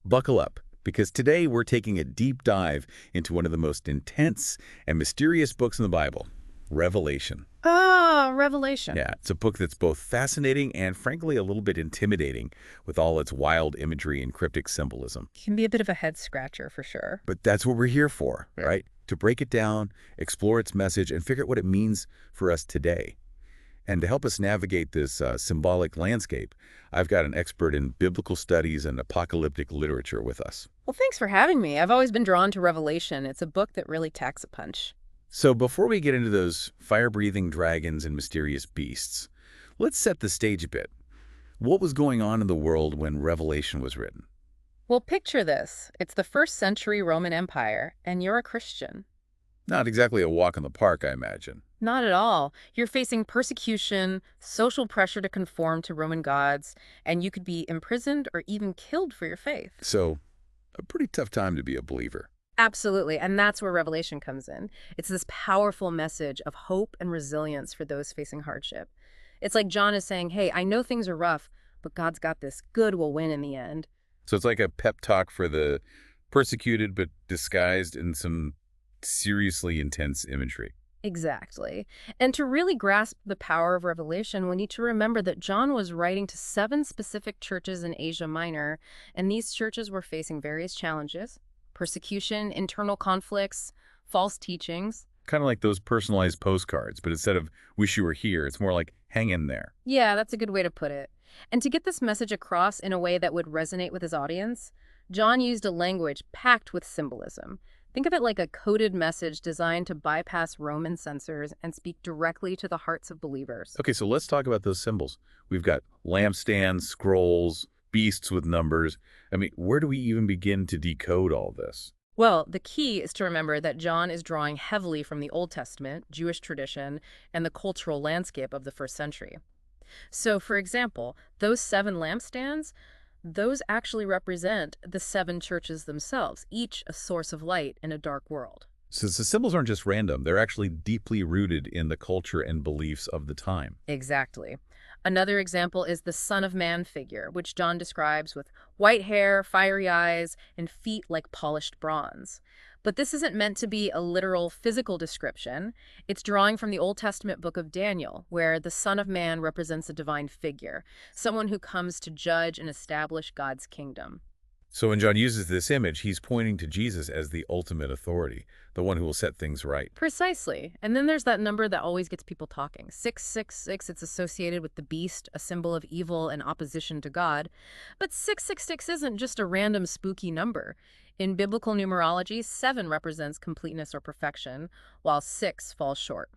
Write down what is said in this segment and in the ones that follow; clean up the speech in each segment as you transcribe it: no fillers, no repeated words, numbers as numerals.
Buckle up, because today we're taking a deep dive into one of the most intense and mysterious books in the Bible, Revelation. Ah, Revelation. Yeah, it's a book that's both fascinating and frankly a little bit intimidating with all its wild imagery and cryptic symbolism. Can be a bit of a head scratcher for sure. But that's what we're here for, Yeah. right? To break it down, explore its message, and figure out what it means for us today. And to help us navigate this symbolic landscape, I've got an expert in biblical studies and apocalyptic literature with us. Well, thanks for having me. I've always been drawn to Revelation. It's a book that really packs a punch. So before we get into those fire-breathing dragons and mysterious beasts, let's set the stage a bit. What was going on in the world when Revelation was written? Well, picture this. It's the 1st century Roman Empire, and you're a Christian. Not exactly a walk in the park, I imagine. Not at all. You're facing persecution, social pressure to conform to Roman gods, and you could be imprisoned or even killed for your faith. So, a pretty tough time to be a believer. Absolutely, and that's where Revelation comes in. It's this powerful message of hope and resilience for those facing hardship. It's like John is saying, hey, I know things are rough, but God's got this. Good will win in the end. So it's like a pep talk for the persecuted but disguised in some seriously intense imagery. Exactly. And to really grasp the power of Revelation, we need to remember that John was writing to 7 specific churches in Asia Minor, and these churches were facing various challenges: persecution, internal conflicts, false teachings. Kind of like those personalized postcards, but instead of wish you were here, it's more like hang in there. Yeah, that's a good way to put it. And to get this message across in a way that would resonate with his audience, John used a language packed with symbolism. Think of it like a coded message designed to bypass Roman censors and speak directly to the hearts of believers. Okay, so let's talk about those symbols. We've got lampstands, scrolls, beasts with numbers. I mean, where do we even begin to decode all this? Well, the key is to remember that John is drawing heavily from the Old Testament, Jewish tradition, and the cultural landscape of the 1st century. So, for example, those 7 lampstands, those actually represent the 7 churches themselves, each a source of light in a dark world. So the symbols aren't just random, they're actually deeply rooted in the culture and beliefs of the time. Exactly. Another example is the Son of Man figure, which John describes with white hair, fiery eyes, and feet like polished bronze. But this isn't meant to be a literal physical description. It's drawing from the Old Testament book of Daniel, where the Son of Man represents a divine figure, someone who comes to judge and establish God's kingdom. So when John uses this image, he's pointing to Jesus as the ultimate authority, the one who will set things right. Precisely. And then there's that number that always gets people talking. 666, it's associated with the beast, a symbol of evil and opposition to God. But 666 isn't just a random spooky number. In biblical numerology, 7 represents completeness or perfection, while 6 falls short.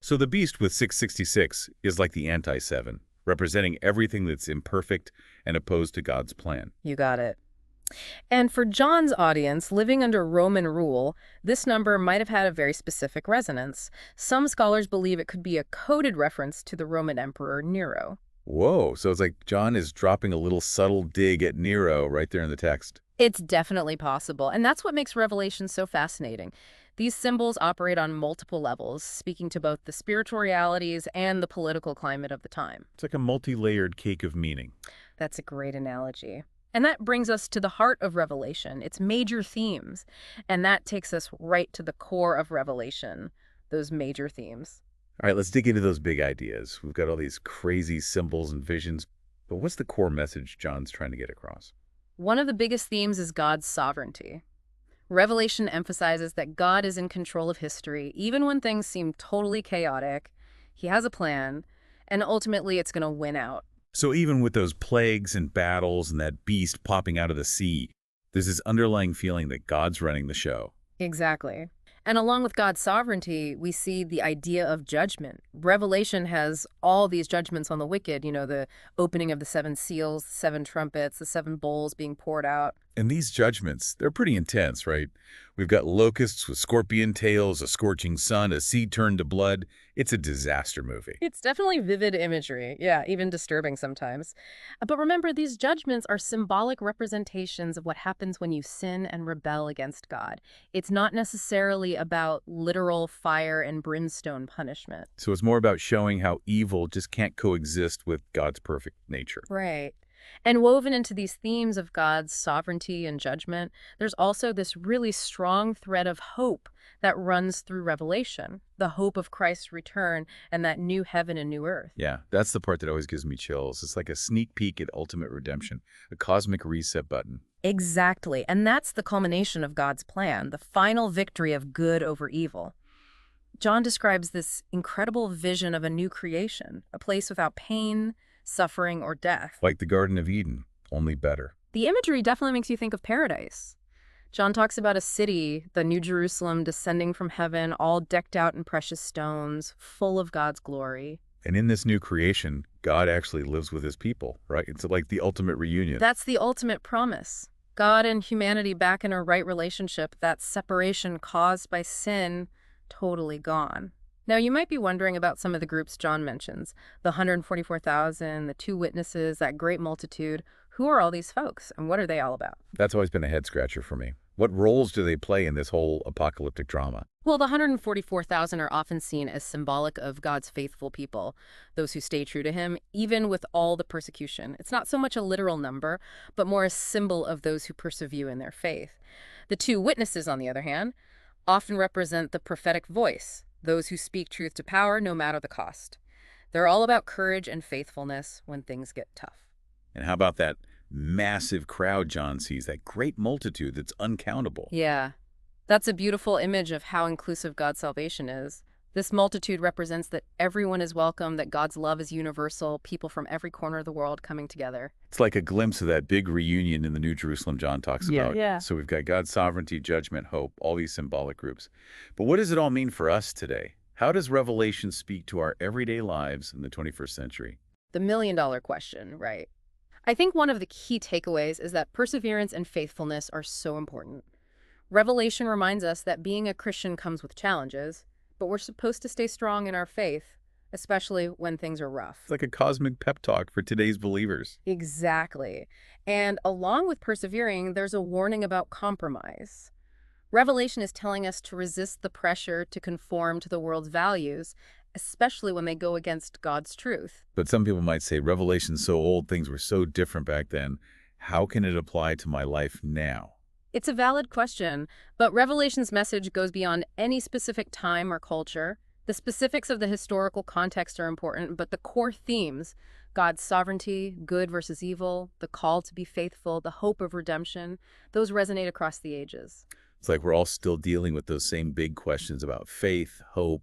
So the beast with 666 is like the anti-7, representing everything that's imperfect and opposed to God's plan. You got it. And for John's audience, living under Roman rule, this number might have had a very specific resonance. Some scholars believe it could be a coded reference to the Roman Emperor Nero. Whoa, so it's like John is dropping a little subtle dig at Nero right there in the text. It's definitely possible, and that's what makes Revelation so fascinating. These symbols operate on multiple levels, speaking to both the spiritual realities and the political climate of the time. It's like a multi-layered cake of meaning. That's a great analogy. And that brings us to the heart of Revelation, its major themes. And that takes us right to the core of Revelation, those major themes. All right, let's dig into those big ideas. We've got all these crazy symbols and visions, but what's the core message John's trying to get across? One of the biggest themes is God's sovereignty. Revelation emphasizes that God is in control of history, even when things seem totally chaotic. He has a plan, and ultimately it's going to win out. So even with those plagues and battles and that beast popping out of the sea, there's this underlying feeling that God's running the show. Exactly. And along with God's sovereignty, we see the idea of judgment. Revelation has all these judgments on the wicked, the opening of the 7 seals, the 7 trumpets, the 7 bowls being poured out. And these judgments, they're pretty intense, right? We've got locusts with scorpion tails, a scorching sun, a sea turned to blood. It's a disaster movie. It's definitely vivid imagery. Yeah, even disturbing sometimes. But remember, these judgments are symbolic representations of what happens when you sin and rebel against God. It's not necessarily about literal fire and brimstone punishment. So it's more about showing how evil just can't coexist with God's perfect nature. Right. And woven into these themes of God's sovereignty and judgment, there's also this really strong thread of hope that runs through Revelation, the hope of Christ's return and that new heaven and new earth. Yeah, that's the part that always gives me chills. It's like a sneak peek at ultimate redemption, a cosmic reset button. Exactly. And that's the culmination of God's plan, the final victory of good over evil. John describes this incredible vision of a new creation, a place without pain, suffering, or death. Like the Garden of Eden, only better. The imagery definitely makes you think of paradise. John talks about a city, the New Jerusalem, descending from heaven, all decked out in precious stones, full of God's glory. And in this new creation, God actually lives with his people, right? It's like the ultimate reunion. That's the ultimate promise. God and humanity back in a right relationship, that separation caused by sin totally gone. Now, you might be wondering about some of the groups John mentions, the 144,000, the two witnesses, that great multitude. Who are all these folks, and what are they all about? That's always been a head scratcher for me. What roles do they play in this whole apocalyptic drama? Well, the 144,000 are often seen as symbolic of God's faithful people, those who stay true to him, even with all the persecution. It's not so much a literal number, but more a symbol of those who persevere in their faith. The two witnesses, on the other hand, often represent the prophetic voice, those who speak truth to power no matter the cost. They're all about courage and faithfulness when things get tough. And how about that massive crowd John sees, that great multitude that's uncountable? Yeah, that's a beautiful image of how inclusive God's salvation is. This multitude represents that everyone is welcome, that God's love is universal, people from every corner of the world coming together. It's like a glimpse of that big reunion in the New Jerusalem John talks about. Yeah. So we've got God's sovereignty, judgment, hope, all these symbolic groups. But what does it all mean for us today? How does Revelation speak to our everyday lives in the 21st century? The million-dollar question, right? I think one of the key takeaways is that perseverance and faithfulness are so important. Revelation reminds us that being a Christian comes with challenges, but we're supposed to stay strong in our faith, especially when things are rough. It's like a cosmic pep talk for today's believers. Exactly. And along with persevering, there's a warning about compromise. Revelation is telling us to resist the pressure to conform to the world's values, especially when they go against God's truth. But some people might say, Revelation's so old, things were so different back then. How can it apply to my life now? It's a valid question, but Revelation's message goes beyond any specific time or culture. The specifics of the historical context are important, but the core themes, God's sovereignty, good versus evil, the call to be faithful, the hope of redemption, those resonate across the ages. It's like we're all still dealing with those same big questions about faith, hope,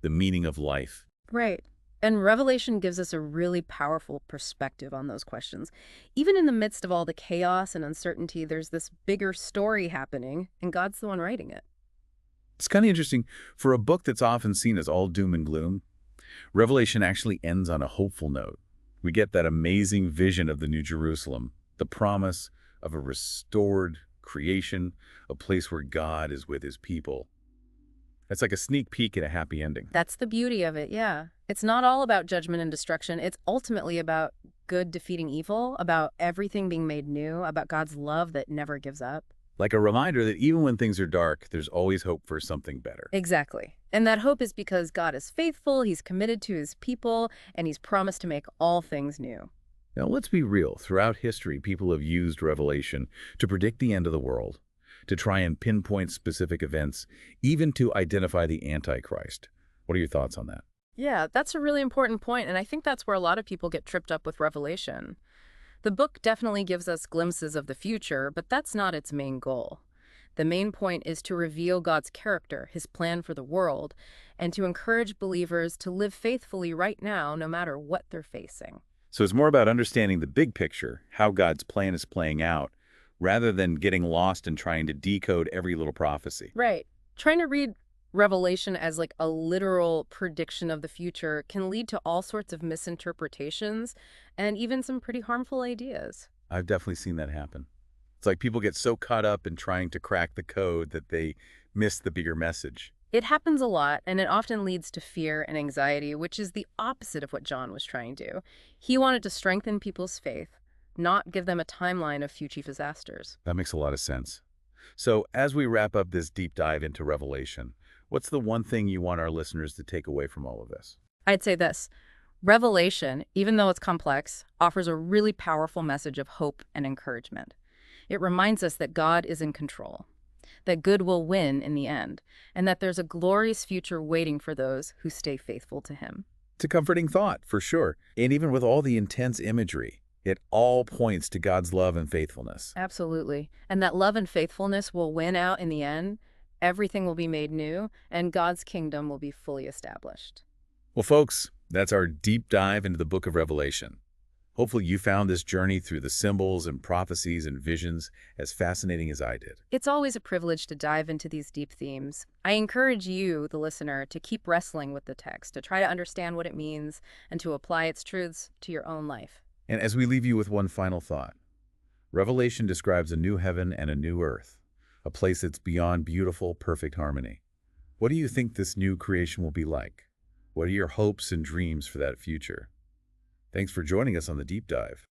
the meaning of life. Right. And Revelation gives us a really powerful perspective on those questions. Even in the midst of all the chaos and uncertainty, there's this bigger story happening, and God's the one writing it. It's kind of interesting. For a book that's often seen as all doom and gloom, Revelation actually ends on a hopeful note. We get that amazing vision of the New Jerusalem, the promise of a restored creation, a place where God is with his people. It's like a sneak peek at a happy ending. That's the beauty of it, yeah. It's not all about judgment and destruction. It's ultimately about good defeating evil, about everything being made new, about God's love that never gives up. Like a reminder that even when things are dark, there's always hope for something better. Exactly. And that hope is because God is faithful, he's committed to his people, and he's promised to make all things new. Now, let's be real. Throughout history, people have used Revelation to predict the end of the world, to try and pinpoint specific events, even to identify the antichrist. What are your thoughts on that? Yeah, that's a really important point, and I think that's where a lot of people get tripped up with Revelation. The book definitely gives us glimpses of the future, but that's not its main goal. The main point is to reveal God's character, his plan for the world, and to encourage believers to live faithfully right now, no matter what they're facing. So it's more about understanding the big picture, how God's plan is playing out, rather than getting lost and trying to decode every little prophecy. Right. Trying to read Revelation as like a literal prediction of the future can lead to all sorts of misinterpretations and even some pretty harmful ideas. I've definitely seen that happen. It's like people get so caught up in trying to crack the code that they miss the bigger message. It happens a lot, and it often leads to fear and anxiety, which is the opposite of what John was trying to do. He wanted to strengthen people's faith, not give them a timeline of future disasters. That makes a lot of sense. So as we wrap up this deep dive into Revelation, what's the one thing you want our listeners to take away from all of this? I'd say this. Revelation, even though it's complex, offers a really powerful message of hope and encouragement. It reminds us that God is in control, that good will win in the end, and that there's a glorious future waiting for those who stay faithful to Him. It's a comforting thought, for sure. And even with all the intense imagery, it all points to God's love and faithfulness. Absolutely. And that love and faithfulness will win out in the end. Everything will be made new, and God's kingdom will be fully established. Well, folks, that's our deep dive into the book of Revelation. Hopefully you found this journey through the symbols and prophecies and visions as fascinating as I did. It's always a privilege to dive into these deep themes. I encourage you, the listener, to keep wrestling with the text, to try to understand what it means, and to apply its truths to your own life. And as we leave you with one final thought, Revelation describes a new heaven and a new earth, a place that's beyond beautiful, perfect harmony. What do you think this new creation will be like? What are your hopes and dreams for that future? Thanks for joining us on the deep dive.